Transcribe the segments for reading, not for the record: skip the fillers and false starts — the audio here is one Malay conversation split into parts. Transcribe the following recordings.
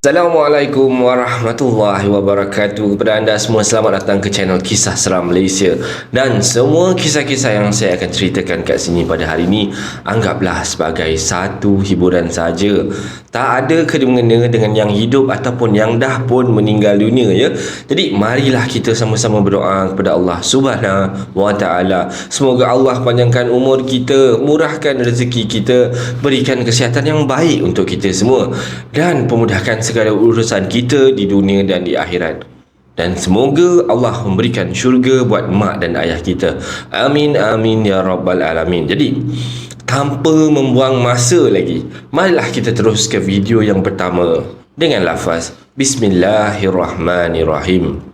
Assalamualaikum warahmatullahi wabarakatuh. Kepada anda semua, selamat datang ke channel Kisah Seram Malaysia. Dan semua kisah-kisah yang saya akan ceritakan kat sini pada hari ini, anggaplah sebagai satu hiburan saja. Tak ada kena-mengena dengan yang hidup ataupun yang dah pun meninggal dunia, ya. Jadi marilah kita sama-sama berdoa kepada Allah Subhanahu wa taala. Semoga Allah panjangkan umur kita, murahkan rezeki kita, berikan kesihatan yang baik untuk kita semua, dan pemudahkan segala urusan kita di dunia dan di akhirat. Dan semoga Allah memberikan syurga buat mak dan ayah kita. Amin amin ya rabbal alamin. Jadi tanpa membuang masa lagi, marilah kita terus ke video yang pertama dengan lafaz Bismillahirrahmanirrahim.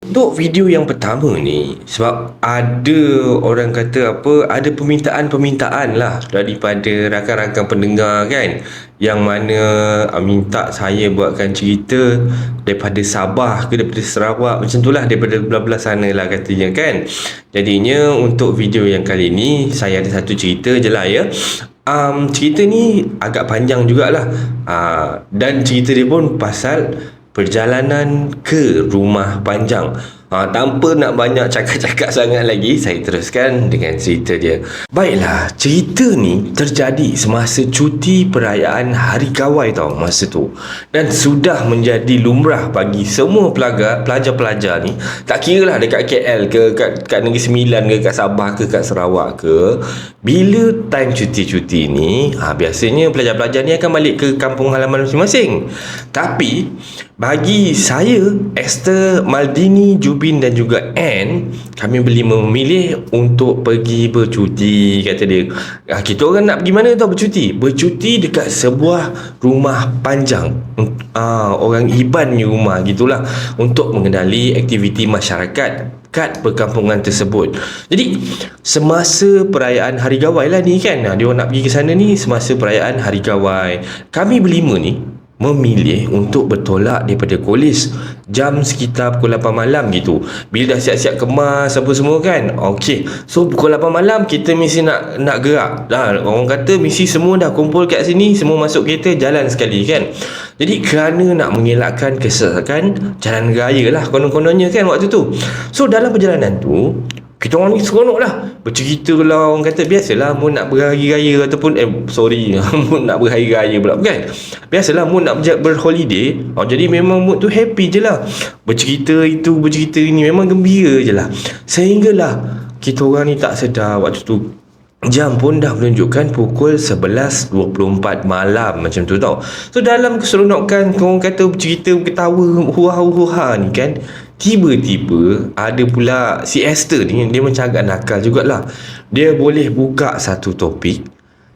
Untuk video yang pertama ni, sebab ada orang kata apa, ada permintaan lah daripada rakan-rakan pendengar kan, yang mana minta saya buatkan cerita daripada Sabah ke daripada Sarawak, macam tu lah, daripada belah-belah sana lah katanya kan. Jadinya untuk video yang kali ni, saya ada satu cerita je lah, ya. Cerita ni agak panjang jugalah, dan cerita dia pun pasal perjalanan ke rumah panjang. Tanpa nak banyak cakap-cakap sangat lagi, saya teruskan dengan cerita dia. Baiklah, cerita ni terjadi semasa cuti perayaan Hari Kawai tau, masa tu. Dan sudah menjadi lumrah bagi semua pelajar-pelajar ni, tak kira lah dekat KL ke, kat Negeri Sembilan ke, kat Sabah ke, kat Sarawak ke, bila time cuti-cuti ni, biasanya pelajar-pelajar ni akan balik ke kampung halaman masing-masing. Tapi bagi saya, Esther, Maldini, Jubin dan juga Anne, kami memilih untuk pergi bercuti, kata dia. Kita orang nak pergi mana tau bercuti? Bercuti dekat sebuah rumah panjang. Orang Iban ni rumah gitulah, untuk mengenali aktiviti masyarakat kat perkampungan tersebut. Jadi semasa perayaan Hari Gawai lah ni kan, dia orang nak pergi ke sana ni semasa perayaan Hari Gawai. Kami berlima ni memilih untuk bertolak daripada Kolej jam sekitar pukul 8 malam gitu. Bila dah siap-siap kemas apa semua kan, okey, so pukul 8 malam kita mesti nak gerak dah. Orang kata mesti semua dah kumpul kat sini, semua masuk kereta jalan sekali kan. Jadi kerana nak mengelakkan kesesakan jalan raya lah konon-kononnya kan waktu tu. So dalam perjalanan tu, kita orang ni seronok lah, bercerita lah, orang kata biasalah mu nak berhari raya ataupun mu nak berhari raya pula kan, biasalah mu nak berholiday. Jadi memang mood tu happy je lah, bercerita itu bercerita ini, memang gembira je lah. Sehinggalah kita orang ni tak sedar waktu tu jam pun dah menunjukkan pukul 11.24 malam macam tu tau. So dalam keseronokan, orang kata bercerita, ketawa, hura-hura ni kan, tiba-tiba ada pula si Esther ni, dia macam agak nakal jugalah. Dia boleh buka satu topik,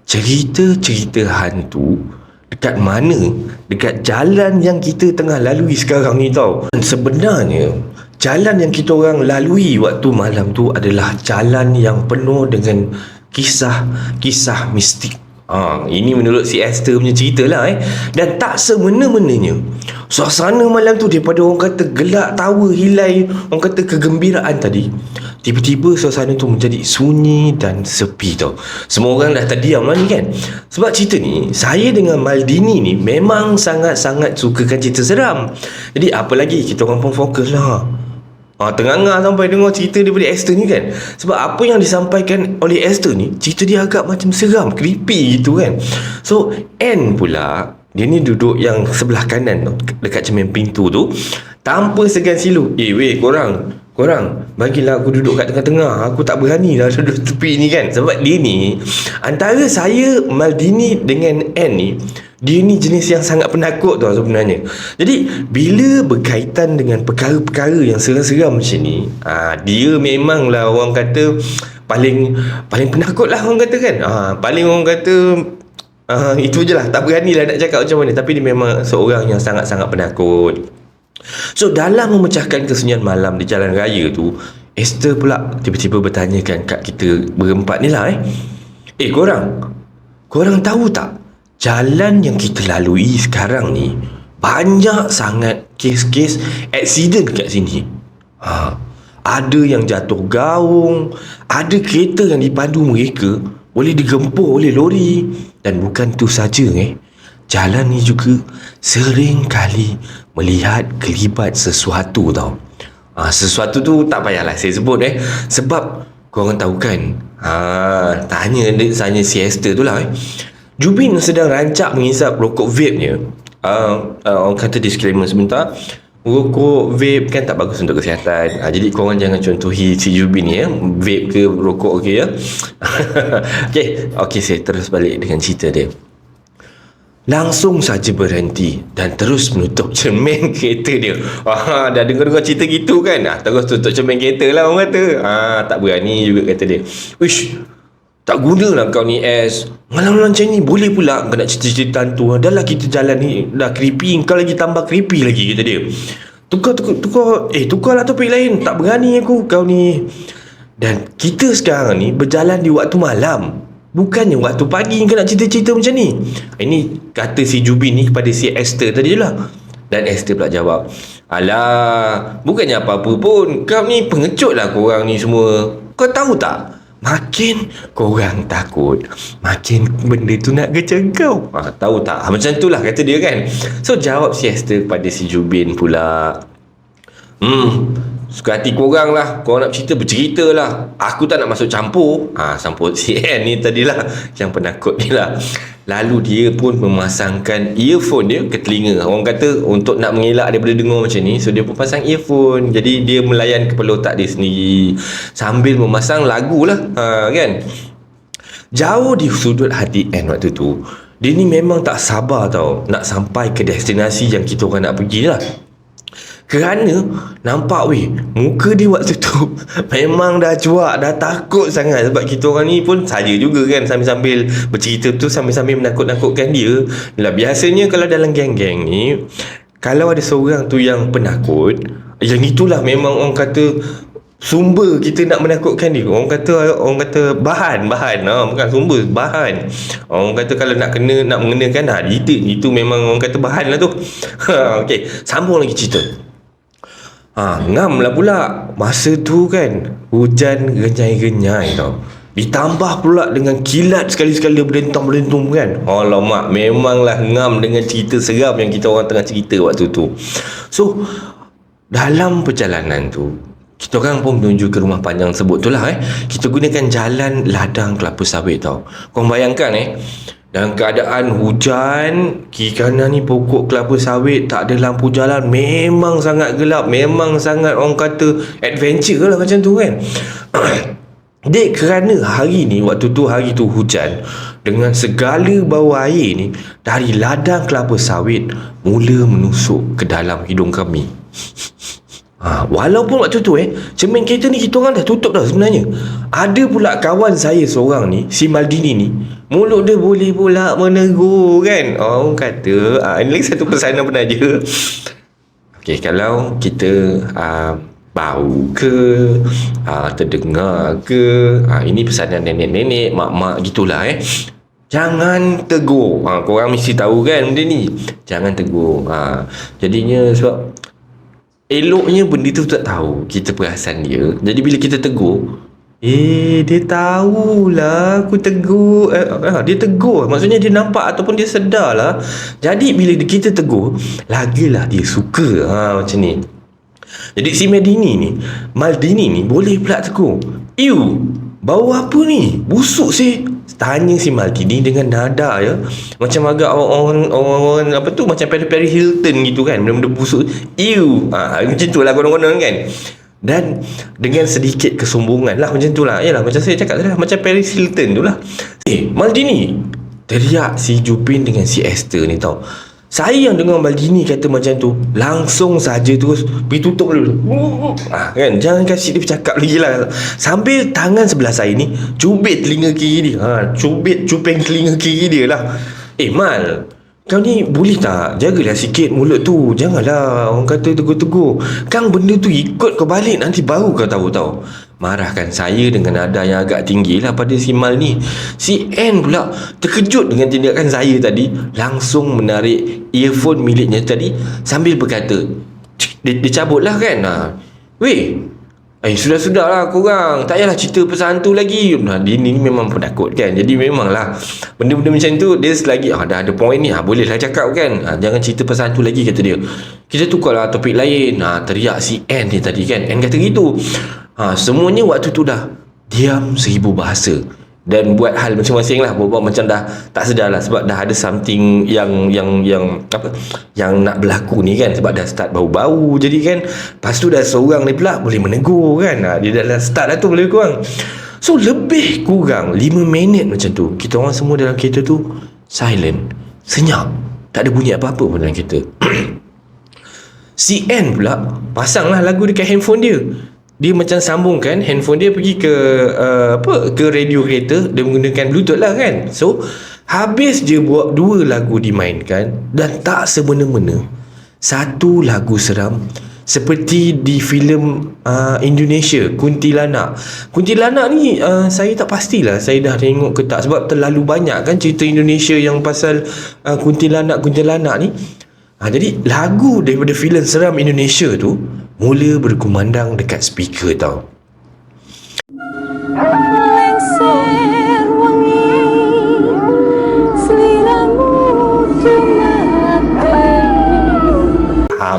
cerita-cerita hantu dekat mana? Dekat jalan yang kita tengah lalui sekarang ni tau. Dan sebenarnya jalan yang kita orang lalui waktu malam tu adalah jalan yang penuh dengan kisah-kisah mistik. Ini menurut si Esther punya cerita lah Dan tak semena-menanya suasana malam tu, daripada orang kata gelak, tawa, hilai, orang kata kegembiraan tadi, tiba-tiba suasana tu menjadi sunyi dan sepi tau. Semua orang dah terdiam lah ni kan. Sebab cerita ni, saya dengan Maldini ni memang sangat-sangat sukakan cerita seram. Jadi apa lagi, kita orang pun fokus lah, tengah-tengah sampai dengar cerita daripada Esther ni kan. Sebab apa yang disampaikan oleh Esther ni, cerita dia agak macam seram, creepy gitu kan. So Anne pula, dia ni duduk yang sebelah kanan tu, dekat cermin pintu tu, tanpa segan silu, korang bagilah aku duduk kat tengah-tengah, aku tak berani lah duduk tepi ni kan. Sebab dia ni, antara saya, Maldini dengan Anne ni, dia ni jenis yang sangat penakut tau sebenarnya. Jadi bila berkaitan dengan perkara-perkara yang seram-seram macam ni, dia memanglah orang kata paling penakut lah orang kata kan. Paling orang kata itu je lah, tak berani lah nak cakap macam mana. Tapi dia memang seorang yang sangat-sangat penakut. So dalam memecahkan kesunyian malam di jalan raya tu, Esther pula tiba-tiba bertanyakan kat kita berempat ni lah Korang tahu tak, jalan yang kita lalui sekarang ni banyak sangat kes-kes aksiden kat sini. Ada yang jatuh gaung, ada kereta yang dipandu mereka boleh digempur oleh lori. Dan bukan tu saja, jalan ni juga sering kali melihat kelibat sesuatu tau. Sesuatu tu tak payahlah saya sebut, sebab korang tahu kan, tanya si Esther tu lah. Jubin sedang rancak mengisap rokok vape-nya. Orang kata disclaimer sebentar, rokok vape kan tak bagus untuk kesihatan. Jadi korang jangan contohi si Jubin ni, vape ke rokok, okey ya. Okey, saya terus balik dengan cerita dia. Langsung saja berhenti dan terus menutup cermin kereta dia. Dah dengar cerita gitu kan, terus tutup cermin kereta lah orang kata. Tak berani juga kata dia. Wish, tak gunalah kau ni S. Malam-malam macam ni boleh pula kau nak cerita-cerita hantu. Dah lah kita jalan ni dah creepy, kau lagi tambah creepy lagi, kata dia. Tukarlah topik lain. Tak berani aku, kau ni. Dan kita sekarang ni berjalan di waktu malam, bukannya waktu pagi kau nak cerita-cerita macam ni. Ini kata si Jubin ni kepada si Esther tadi je lah. Dan Esther pula jawab, alah, bukannya apa-apa pun. Kau ni pengecut lah korang ni semua. Kau tahu tak, makin korang takut, makin benda tu nak kecam kau. Tahu tak? Macam tu lah kata dia kan. So jawab si Esther kepada si Jubin pula, suka hati korang lah. Korang nak cerita, bercerita lah. Aku tak nak masuk campur. Samput si N ni tadilah, yang penakut ni lah. Lalu dia pun memasangkan earphone dia ke telinga. Orang kata untuk nak mengelak daripada dengar macam ni, so dia pun pasang earphone. Jadi dia melayan kepala otak dia sendiri sambil memasang lagu lah, kan. Jauh di sudut hati N waktu tu, dia ni memang tak sabar tau nak sampai ke destinasi yang kita orang nak pergi lah. Kerana nampak muka dia waktu tu memang dah cuak, dah takut sangat. Sebab kita orang ni pun saja juga kan, sambil-sambil bercerita tu, sambil-sambil menakut-nakutkan dia lah. Biasanya kalau dalam geng-geng ni, kalau ada seorang tu yang penakut, yang itulah memang orang kata sumber kita nak menakutkan dia. Orang kata bahan, bukan sumber, bahan. Orang kata kalau nak mengenakan, itu memang orang kata bahan lah tu. Okey, sambung lagi cerita. Ngam lah pula masa tu kan, hujan genyai-genyai tau. Ditambah pula dengan kilat sekali-sekali berdentum-berdentum kan. Alamak, memanglah ngam dengan cerita seram yang kita orang tengah cerita waktu tu. So dalam perjalanan tu, kita orang pun menuju ke rumah panjang sebut tu lah. Kita gunakan jalan ladang kelapa sawit tau. Korang bayangkan dalam keadaan hujan, kiri kanan ni pokok kelapa sawit, tak ada lampu jalan, memang sangat gelap, memang sangat orang kata adventure lah macam tu kan. Dek, kerana hari tu hujan, dengan segala bau air ni dari ladang kelapa sawit mula menusuk ke dalam hidung kami. Walaupun waktu tu cermin kereta ni kita orang dah tutup dah sebenarnya. Ada pula kawan saya seorang ni, si Maldini ni, mulut dia boleh pula menegur kan. Orang kata, ini lagi satu pesanan penaja. Okey, kalau kita bau ke, terdengar ke, ini pesanan nenek-nenek, mak-mak gitulah jangan tegur. Korang mesti tahu kan benda ni, jangan tegur. Jadinya sebab eloknya benda tu tak tahu, kita perasan dia. Jadi bila kita tegur, dia tahulah aku tegur. Dia tegur, maksudnya dia nampak ataupun dia sedar lah. Jadi bila kita tegur, lagilah dia suka. Macam ni. Jadi si Maldini ni boleh pula tegur, bau apa ni? Busuk sih. Tanya si Maldini dengan nada macam agak orang apa tu, macam Paris Hilton gitu kan, benda-benda busuk. Macam tu lah konon-konon kan. Dan dengan sedikit kesombongan lah, macam tu lah. Yalah, macam saya cakap tadi, macam Paris Hilton tu lah. Maldini, teriak si Jubin dengan si Esther ni tau. Saya yang dengar Maldini kata macam tu, langsung saja terus pergi tutup dulu. Kan, jangan kasih dia bercakap lagi lah. Sambil tangan sebelah saya ni cubit telinga kiri dia. Cuping telinga kiri dia lah. Mal, kau ni boleh tak jagalah sikit mulut tu. Janganlah orang kata tegur-tegur. Kan benda tu ikut kau balik, nanti baru kau tahu tau. marahkan saya dengan nada yang agak tinggi lah pada si Mal ni. Si N pula terkejut dengan tindakan saya tadi, langsung menarik earphone miliknya tadi sambil berkata, dia cabut lah kan. Weh, sudah-sudah lah korang, tak payahlah cerita pasal hantu lagi. Dia ni memang penakut kan. Jadi memanglah benda-benda macam tu dia selagi dah ada point ni, boleh lah cakap kan. Jangan cerita pasal hantu lagi, kata dia. Kita tukarlah topik lain. Teriak si N ni tadi kan. N kata gitu. Semuanya waktu tu dah diam 1000 bahasa dan buat hal masing-masing lah, buat macam dah tak sedar lah, sebab dah ada something yang nak berlaku ni kan, sebab dah start bau-bau. Jadi kan, lepas tu dah seorang ni pula boleh menegur kan. Dia dah start lah tu, boleh kurang. So lebih kurang 5 minit macam tu, kita orang semua dalam kereta tu silent, senyap, tak ada bunyi apa-apa pun dalam kereta. Si N pula pasang lah lagu dekat handphone dia. Dia macam sambungkan handphone dia pergi ke ke radio kereta. Dia menggunakan Bluetooth lah kan. So habis je buat 2 lagu dimainkan, dan tak semena-mena satu lagu seram seperti di filem Indonesia, Kuntilanak. Kuntilanak ni saya tak pastilah saya dah tengok ke tak, sebab terlalu banyak kan cerita Indonesia yang pasal kuntilanak ni. Jadi lagu daripada filem seram Indonesia tu mula berkumandang dekat speaker tau. Lengser wangi, seliramu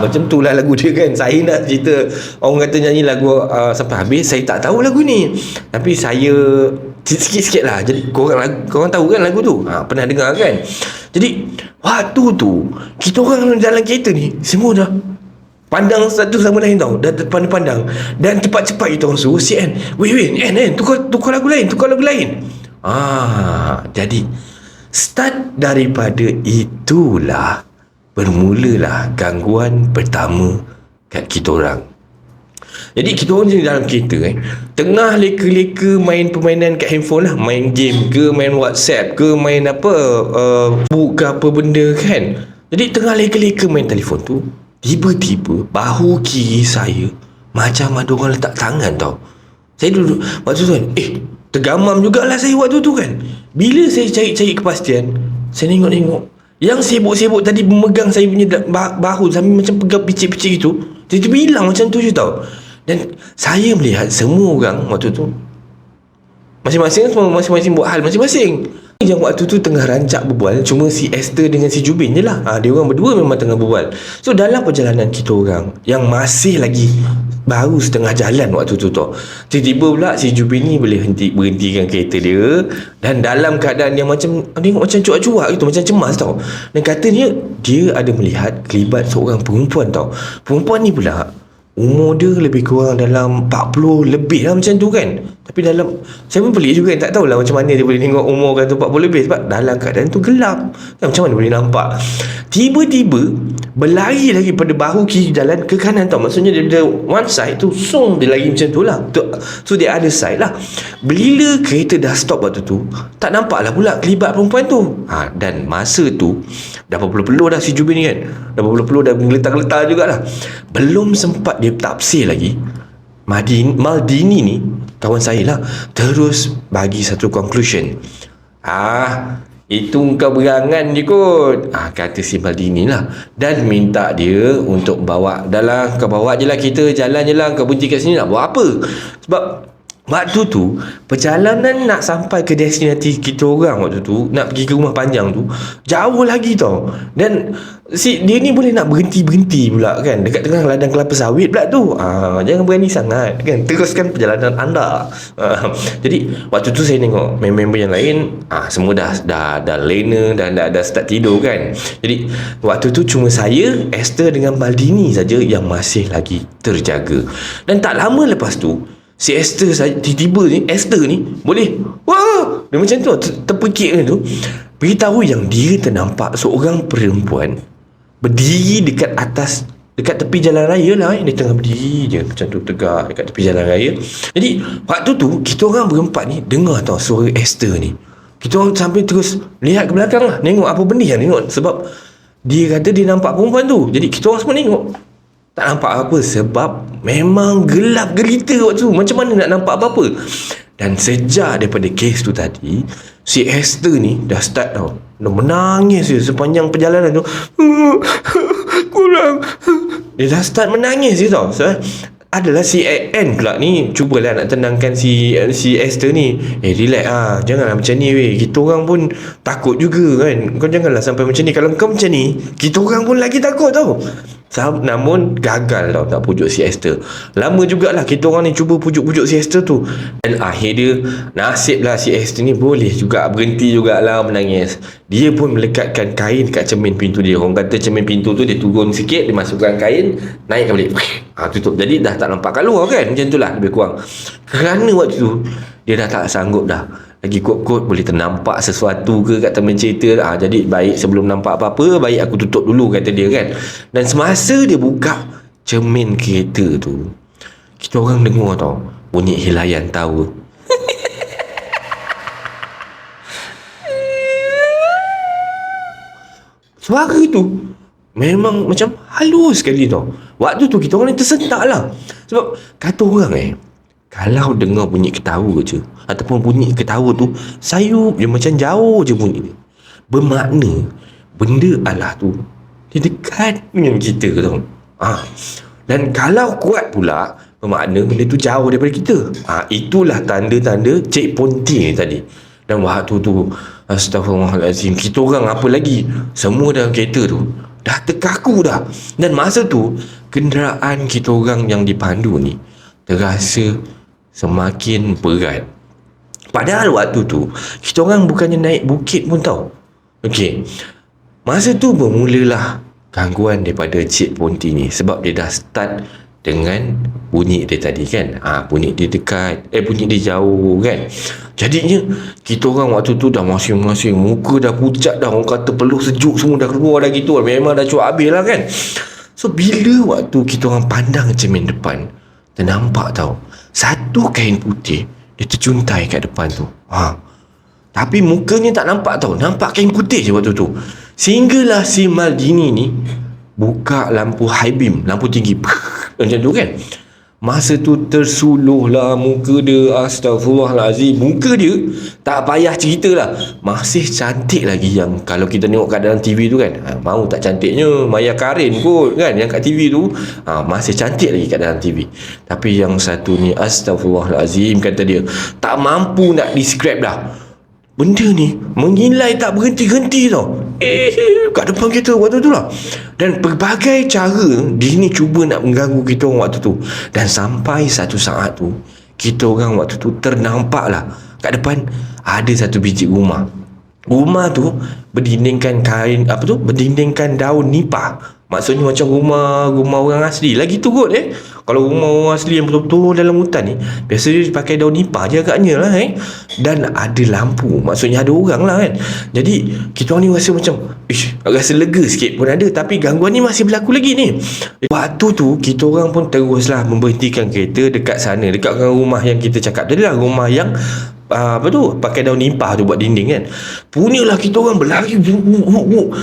Macam tu lah lagu dia kan. Saya nak cerita, orang kata nyanyi lagu sampai habis, saya tak tahu lagu ni, tapi saya sikit-sikit lah. Jadi korang tahu kan lagu tu, pernah dengar kan. Jadi waktu tu kita orang dalam kereta ni semua dah pandang satu sama lain tau. Dah pandang-pandang, dan cepat-cepat kita orang suruh si N, weh N, tukar lagu lain. Jadi start daripada itulah bermulalah gangguan pertama kat kita orang. Jadi kita orang jadi dalam kereta tengah leka-leka main permainan kat handphone lah, main game ke, main WhatsApp ke, main book ke apa benda kan. Jadi tengah leka-leka main telefon tu, tiba-tiba bahu kiri saya macam ada orang letak tangan tau. Saya duduk waktu tu kan, tergamam jugalah saya waktu tu kan. Bila saya cari-cari kepastian, saya tengok yang sibuk-sibuk tadi memegang saya punya bahu sambil macam pegang picit-picit gitu, tiba-tiba hilang macam tu je tau. Dan saya melihat semua orang waktu tu masing-masing buat hal masing-masing. Yang waktu tu tengah rancak berbual cuma si Esther dengan si Jubin je lah. Dia orang berdua memang tengah berbual. So dalam perjalanan kita orang yang masih lagi baru setengah jalan waktu tu tau, tiba-tiba pula si Jubin ni boleh berhentikan kereta dia, dan dalam keadaan yang macam tengok macam cuak-cuak gitu, macam cemas tau. Dan katanya dia ada melihat kelibat seorang perempuan tau. Perempuan ni pula umur dia lebih kurang dalam 40 lebih lah macam tu kan. Tapi dalam, saya pun pelik juga, tak tahulah macam mana dia boleh tengok umur kan tu 40 lebih, sebab dalam keadaan tu gelap kan, macam mana boleh nampak. Tiba-tiba berlari lagi pada bahu kiri jalan ke kanan tau. Maksudnya dia one side tu dia lari macam tu lah. So dia ada side lah. Bila kereta dah stop waktu tu, tak nampak lah pula kelibat perempuan tu. Dan masa tu dah berpeluh-peluh dah si Jubin ni kan, dah berpeluh-peluh, dah geletar-geletar jugalah. Belum sempat dia tafsir lagi, Maldini ni kawan saya lah terus bagi satu conclusion. Itu kau berangan je kot, kata si Maldini lah, dan minta dia untuk bawa kau bawa je lah kita, jalan je lah, kau berhenti kat sini nak buat apa. Sebab waktu tu perjalanan nak sampai ke destinasi kita orang waktu tu, nak pergi ke rumah panjang tu, jauh lagi tau. Dan dia ni boleh nak berhenti pula kan dekat tengah ladang kelapa sawit pula tu. Jangan berani sangat kan, teruskan perjalanan anda. Jadi waktu tu saya tengok member yang lain semua dah lena dan dah start tidur kan. Jadi waktu tu cuma saya, Esther dengan Maldini saja yang masih lagi terjaga. Dan tak lama lepas tu si Esther tiba-tiba ni, Esther ni boleh dia macam tu terpekik tu, beritahu yang dia ternampak seorang perempuan berdiri dekat tepi jalan raya lah. Dia tengah berdiri je macam tu tegak dekat tepi jalan raya. Jadi waktu tu kita orang berempat ni dengar tau suara Esther ni. Kita orang sambil terus lihat ke belakang lah, tengok apa benda yang tengok, sebab dia kata dia nampak perempuan tu. Jadi kita orang semua tengok, Tak nampak apa sebab memang gelap gelita waktu tu. Macam mana nak nampak apa-apa? Dan sejak daripada kes tu tadi, si Esther ni dah start tau. Dah menangis je sepanjang perjalanan tu. Kurang. Dia dah start menangis je tau. So, adalah si Anne pula ni cubalah nak tenangkan si Esther ni. Relax lah, janganlah macam ni weh. Kita orang pun takut juga kan. Kau janganlah sampai macam ni. Kalau kau macam ni, kita orang pun lagi takut tau. Namun gagal tau nak pujuk si Esther. Lama jugalah kita orang ni cuba pujuk-pujuk si Esther tu. Dan akhir dia, nasiblah si Esther ni boleh juga berhenti jugalah menangis. Dia pun melekatkan kain kat cermin pintu dia. Orang kata cermin pintu tu dia turun sikit, dia masukkan kain, naikkan balik, tutup. Jadi dah tak nampak kat luar kan. Macam tu lah lebih kurang. Kerana waktu tu dia dah tak sanggup dah lagi kot-kot boleh ternampak sesuatu ke kat teman cerita. Jadi baik sebelum nampak apa-apa, baik aku tutup dulu, kata dia kan. Dan semasa dia buka cermin kereta tu, kita orang dengar tau bunyi helaian tawa. Suara tu memang macam halus sekali tau. Waktu tu kita orang ni tersentak lah. Sebab kata orang kalau dengar bunyi ketawa je, ataupun bunyi ketawa tu sayup je, macam jauh je bunyi dia, bermakna benda Allah tu dia dekat dengan kita tau. Dan kalau kuat pula, bermakna benda tu jauh daripada kita. Itulah tanda-tanda Cik Ponti ni tadi. Dan waktu tu, astagfirullahalazim, kita orang apa lagi, semua dalam kereta tu dah terkaku dah. Dan masa tu kenderaan kita orang yang dipandu ni terasa semakin berat. Padahal waktu tu kita orang bukannya naik bukit pun tau. Okey, masa tu bermulalah gangguan daripada Cik Ponti ni. Sebab dia dah start dengan bunyi dia tadi kan. Bunyi dia dekat, bunyi dia jauh kan. Jadinya kita orang waktu tu dah masing-masing muka dah pucat dah. Orang kata peluh sejuk semua dah keluar dah gitu. Memang dah cuak habis lah kan. So bila waktu kita orang pandang cermin depan, ternampak tau satu kain putih dia tercuntai kat depan tu. Tapi mukanya tak nampak tau. Nampak kain putih je waktu tu. Sehinggalah si Maldini ni buka lampu high beam, lampu tinggi, macam tu kan. Masa tu tersuluhlah muka dia. Astagfirullahalazim. Muka dia tak payah cerita lah, masih cantik lagi. Yang kalau kita tengok kat dalam TV tu kan, mau tak cantiknya Maya Karin kot kan, yang kat TV tu masih cantik lagi kat dalam TV. Tapi yang satu ni, astagfirullahalazim, kata dia tak mampu nak describe dah. Benda ni mengilai tak berhenti-henti tau. Kat depan kita waktu tu lah. Dan pelbagai cara dia ni cuba nak mengganggu kita orang waktu tu. Dan sampai satu saat tu, kita orang waktu tu ternampak lah kat depan ada satu biji rumah. Rumah tu berdindingkan kain, berdindingkan daun nipah. Maksudnya macam rumah orang asli lagi tu kot. Kalau rumah orang asli yang betul-betul dalam hutan ni, biasa dia pakai daun nipah je agaknya lah. Dan ada lampu, maksudnya ada orang lah kan. Jadi kita orang ni rasa macam rasa lega sikit pun ada. Tapi gangguan ni masih berlaku lagi ni. Waktu tu kita orang pun teruslah memberhentikan kereta dekat sana, dekat rumah yang kita cakap tadi lah. Rumah yang pakai daun nipah tu buat dinding kan. Punyalah kita orang berlari,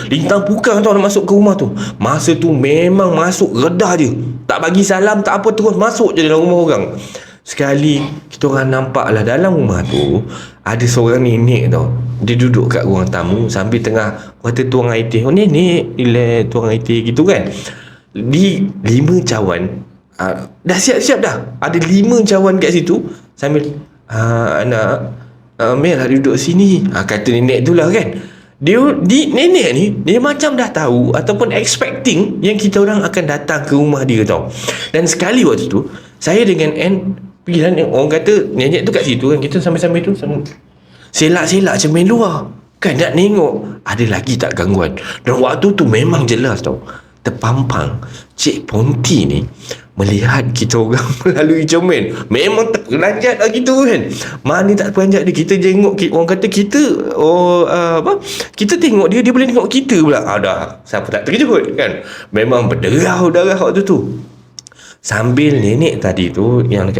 lintang pukang tau nak masuk ke rumah tu. Masa tu memang masuk redah je, tak bagi salam tak apa, terus masuk je dalam rumah orang. Sekali kita orang nampak lah dalam rumah tu ada seorang nenek tau. Dia duduk kat ruang tamu sambil tengah kata tuang air teh. Nenek tuang air teh gitu kan. Di 5 cawan, dah siap-siap dah, ada 5 cawan kat situ. Sambil anak, Mel lah duduk sini, kata nenek tu lah kan. Nenek ni dia macam dah tahu ataupun expecting yang kita orang akan datang ke rumah dia tau. Dan sekali waktu tu saya dengan Anne pergi lah, orang kata nenek tu kat situ kan, kita sambil-sambil tu selak-selak cermin luar kan, nak tengok ada lagi tak gangguan. Dan waktu tu memang jelas tau, terpampang Cik Ponti ni melihat kita orang melalui cermin. Memang tak peranjat lah gitu kan. Mana tak peranjat dia. Kita tengok, orang kata kita kita tengok dia boleh tengok kita pula. Dah siapa tak terkejut kan. Memang berderau darah waktu tu. Sambil nenek tadi tu yang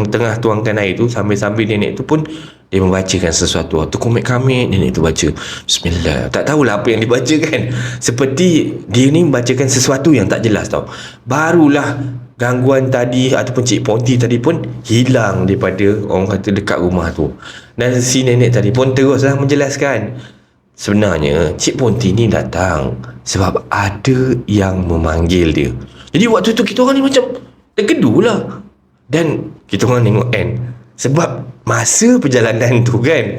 tengah tuangkan air tu, sambil nenek tu pun dia membacakan sesuatu. Tu komik-komik nenek tu baca. Bismillah. Tak tahulah apa yang dibaca kan. Seperti dia ni membacakan sesuatu yang tak jelas tau. Barulah gangguan tadi ataupun Cik Ponti tadi pun hilang daripada orang kata dekat rumah tu. Dan si nenek tadi pun teruslah menjelaskan. Sebenarnya Cik Ponti ni datang sebab ada yang memanggil dia. Jadi waktu tu kita orang ni macam terkedu lah. Dan kita orang tengok kan, sebab masa perjalanan tu kan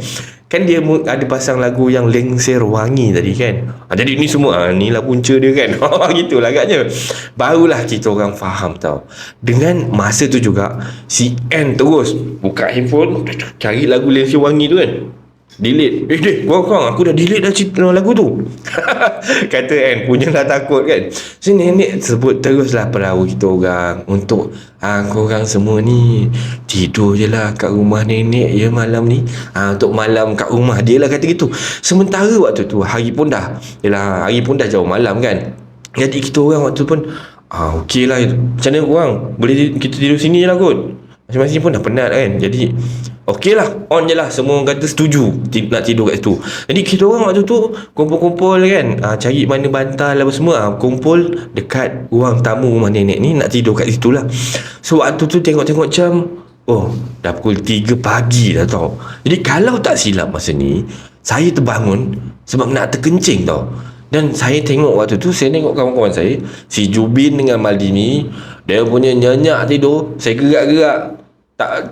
dia ada pasang lagu yang Lengser Wangi tadi kan. Jadi ni semua ni lah punca dia kan. Gitulah agaknya. Barulah kita orang faham tau. Dengan masa tu juga si N terus buka handphone, cari lagu Lengser Wangi tu kan. Delete. Korang aku dah delete dah cerita lagu tu. Kata N, punyalah takut kan. So nenek sebut teruslah perahu kita orang untuk korang semua ni tidur je lah kat rumah nenek ya malam ni. Untuk malam kat rumah dia lah, kata gitu. Sementara waktu tu hari pun dah jauh malam kan. Jadi kita orang waktu pun okey lah, macam mana korang boleh kita tidur sini je lah kot. Masing-masing pun dah penat kan. Jadi okey lah, on je lah. Semua orang kata setuju nak tidur kat situ. Jadi kita orang waktu tu kumpul-kumpul kan, cari mana bantal apa semua, kumpul dekat ruang tamu rumah nenek ni, nak tidur kat situ lah. So waktu tu tengok-tengok jam, dah pukul 3 pagi dah tau. Jadi kalau tak silap masa ni, saya terbangun sebab nak terkencing tau. Dan saya tengok waktu tu, saya tengok kawan-kawan saya, si Jubin dengan Maldini, dia punya nyenyak tidur. Saya gerak-gerak,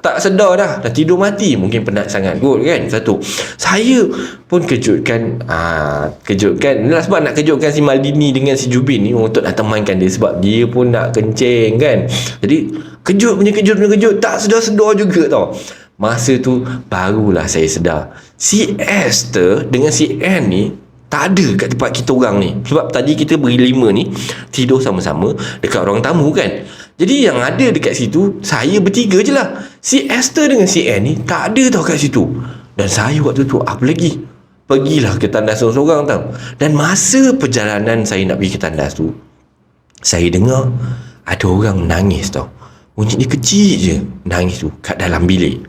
tak sedar dah tidur mati. Mungkin penat sangat kot kan. Satu, saya pun kejutkan sebab nak kejutkan si Maldini dengan si Jubin ni untuk nak temankan dia, sebab dia pun nak kencing kan. Jadi kejut, tak sedar-sedar juga tau. Masa tu barulah saya sedar, si Esther dengan si Ann ni tak ada kat tempat kita orang ni. Sebab tadi kita berlima ni tidur sama-sama dekat ruang tamu kan. Jadi yang ada dekat situ saya bertiga je lah. Si Esther dengan si Ann ni tak ada tau kat situ. Dan saya waktu tu apa lagi, pergilah ke tandas seorang-seorang tau. Dan masa perjalanan saya nak pergi ke tandas tu, saya dengar ada orang menangis tau. Bunyi dia kecil je nangis tu kat dalam bilik.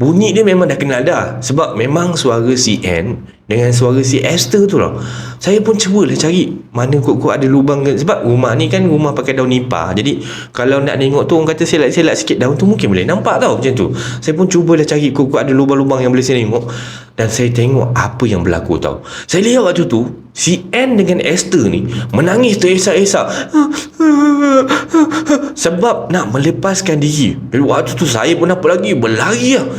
Bunyi dia memang dah kenal dah, sebab memang suara si Ann dengan suara si Esther tu lah. Saya pun cubalah cari mana kot-kot ada lubang, sebab rumah ni kan rumah pakai daun nipah. Jadi kalau nak tengok tu, orang kata selat-selat sikit daun tu mungkin boleh nampak tau macam tu. Saya pun cubalah cari kot-kot ada lubang-lubang yang boleh saya tengok. Dan saya tengok apa yang berlaku tau. Saya lihat waktu tu si Ann dengan Esther ni menangis teresak-esak sebab nak melepaskan diri. Waktu tu saya pun apa lagi, berlari lah,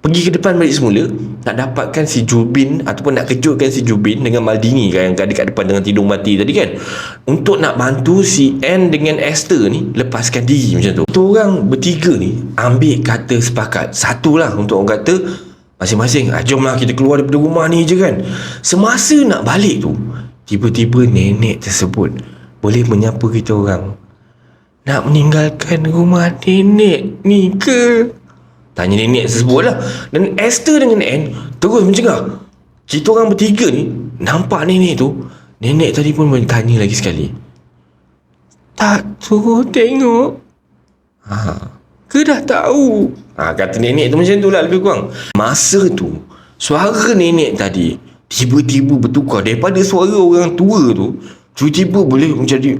pergi ke depan balik semula, nak dapatkan si Jubin ataupun nak kejutkan si Jubin dengan Maldini kan, yang ada kat depan dengan tidur mati tadi kan, untuk nak bantu si Ann dengan Esther ni lepaskan diri macam tu. Kita orang bertiga ni ambil kata sepakat satulah untuk orang kata masing-masing, jomlah kita keluar daripada rumah ni je kan. Semasa nak balik tu, tiba-tiba nenek tersebut boleh menyapa kita orang. Nak meninggalkan rumah nenek ni ke? Tanya nenek tersebut lah. Dan Esther dengan Ann terus mencegah. Kita orang bertiga ni nampak nenek tu. Nenek tadi pun bertanya lagi sekali, tak suruh tengok? Ke dah tahu? Kata nenek tu macam tu lah lebih kurang. Masa tu suara nenek tadi tiba-tiba bertukar daripada suara orang tua tu, tiba-tiba boleh menjadi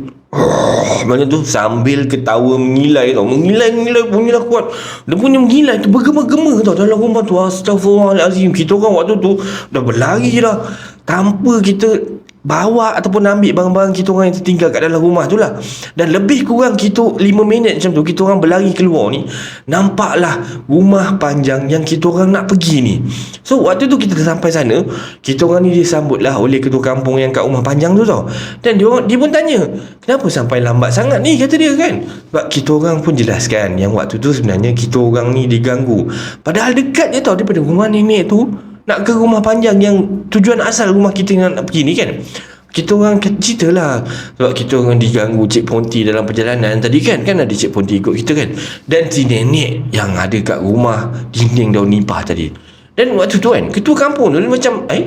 macam tu, sambil ketawa mengilai tau. Mengilai bunyilah kuat. Dia punya mengilai tu bergema-gema tau dalam rumah tu. Astaghfirullahalazim. Kita orang waktu tu dah berlari dah, tanpa kita bawa ataupun ambil barang-barang kita orang yang tertinggal kat dalam rumah tu lah. Dan lebih kurang kita 5 minit macam tu, kita orang berlari keluar ni, nampaklah rumah panjang yang kita orang nak pergi ni. So waktu tu kita dah sampai sana, kita orang ni disambutlah oleh ketua kampung yang kat rumah panjang tu tau. Dan dia pun tanya, kenapa sampai lambat sangat ni, kata dia kan. Sebab kita orang pun jelaskan yang waktu tu sebenarnya kita orang ni diganggu. Padahal dekat je tau daripada rumah nenek tu nak ke rumah panjang yang tujuan asal rumah kita yang nak pergi ni kan. Kita orang cerita lah, sebab kita orang diganggu Cik Ponti dalam perjalanan tadi kan ada Cik Ponti ikut kita kan. Dan si nenek yang ada kat rumah dinding daun nipah tadi. Dan waktu tu kan ketua kampung tu macam dia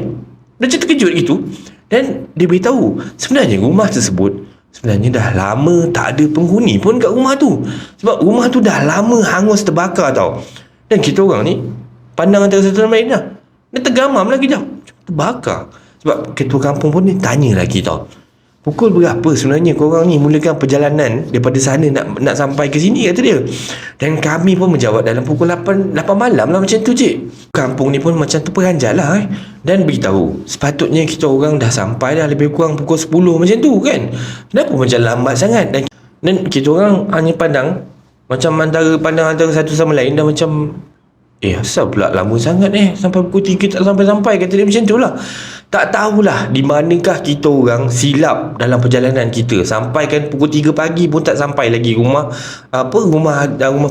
macam terkejut gitu. Dan dia beritahu sebenarnya rumah tersebut sebenarnya dah lama tak ada penghuni pun kat rumah tu. Sebab rumah tu dah lama hangus terbakar tau. Dan kita orang ni pandang antara satu sama lain dah. Dia tergamam lagi dah. Terbakar. Sebab ketua kampung pun ni tanya lagi tau. Pukul berapa sebenarnya korang ni mulakan perjalanan daripada sana nak sampai ke sini, kata dia. Dan kami pun menjawab dalam pukul 8 malam lah, macam tu cik. Kampung ni pun macam tu peranjat lah Dan beritahu sepatutnya kita orang dah sampai dah lebih kurang pukul 10 macam tu kan. Kenapa macam lambat sangat? Dan kita orang hanya pandang antara satu sama lain dah macam asal pula lama sangat sampai pukul 3 tak sampai-sampai, kata dia macam tu lah. Tak tahulah di manakah kita orang silap dalam perjalanan kita. Sampai kan pukul 3 pagi pun tak sampai lagi rumah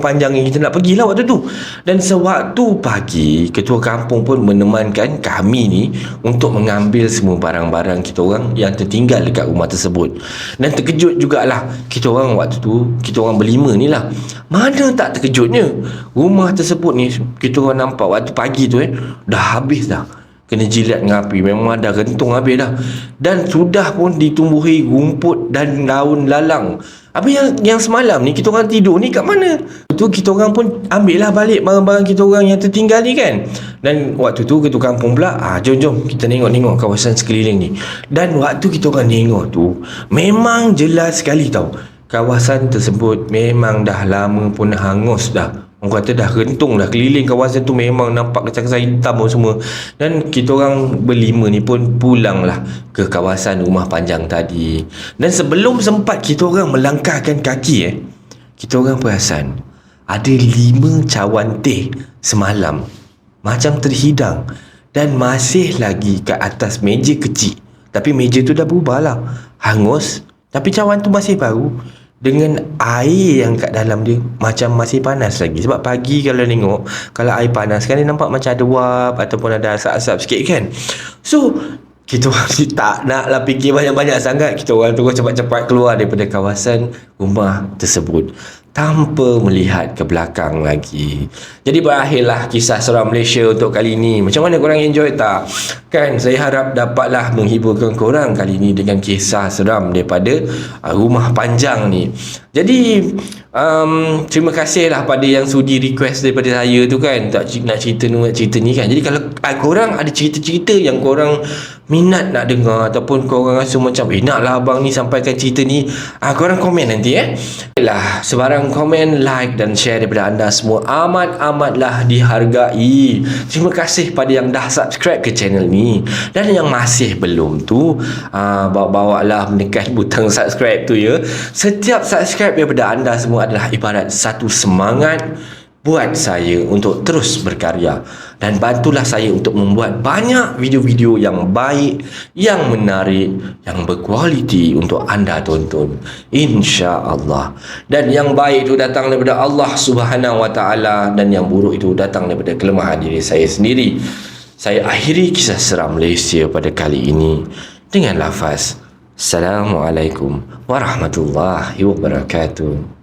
panjang yang kita nak pergi lah waktu tu. Dan sewaktu pagi, ketua kampung pun menemankan kami ni untuk mengambil semua barang-barang kita orang yang tertinggal dekat rumah tersebut. Dan terkejut jugalah kita orang waktu tu, kita orang berlima ni lah. Mana tak terkejutnya, rumah tersebut ni kita orang nampak waktu pagi tu dah habis dah. Kena jilat dengan api, memang dah rentung habis dah. Dan sudah pun ditumbuhi rumput dan daun lalang. Habis yang semalam ni kita orang tidur ni kat mana? Tu kita orang pun ambil lah balik barang-barang kita orang yang tertinggal ni kan. Dan waktu tu ketua kampung pula, jom kita tengok kawasan sekeliling ni. Dan waktu kita orang tengok tu, memang jelas sekali tau, kawasan tersebut memang dah lama pun hangus dah. Orang kata dah rentung dah, keliling kawasan tu memang nampak kesan-kesan hitam semua. Dan kita orang berlima ni pun pulang lah ke kawasan rumah panjang tadi. Dan sebelum sempat kita orang melangkahkan kaki kita orang perasan ada 5 cawan teh semalam macam terhidang dan masih lagi kat atas meja kecil. Tapi meja tu dah berubah lah, hangus, tapi cawan tu masih baru, dengan air yang kat dalam dia macam masih panas lagi. Sebab pagi kalau tengok, kalau air panas kan dia nampak macam ada wap ataupun ada asap-asap sikit kan. So kita orang tak nak lah fikir banyak-banyak sangat. Kita orang terus cepat-cepat keluar daripada kawasan rumah tersebut tanpa melihat ke belakang lagi. Jadi berakhirlah kisah seram Malaysia untuk kali ini. Macam mana korang enjoy tak? Kan saya harap dapatlah menghiburkan korang kali ini dengan kisah seram daripada rumah panjang ni. Jadi terima kasih lah pada yang sudi request daripada saya tu kan, tak nak cerita ni kan. Jadi kalau korang ada cerita-cerita yang korang minat nak dengar ataupun korang rasa macam naklah abang ni sampaikan cerita ni, korang komen nanti lah. Sebarang komen, like dan share daripada anda semua amat-amatlah dihargai. Terima kasih pada yang dah subscribe ke channel ni, dan yang masih belum tu bawa-bawalah menekan butang subscribe tu ya. Setiap subscribe daripada anda semua adalah ibarat satu semangat buat saya untuk terus berkarya, dan bantulah saya untuk membuat banyak video-video yang baik, yang menarik, yang berkualiti untuk anda tonton, insya-Allah. Dan yang baik itu datang daripada Allah Subhanahu Wa Taala, dan yang buruk itu datang daripada kelemahan diri saya sendiri. Saya akhiri kisah seram Malaysia pada kali ini dengan lafaz Assalamualaikum warahmatullahi wabarakatuh.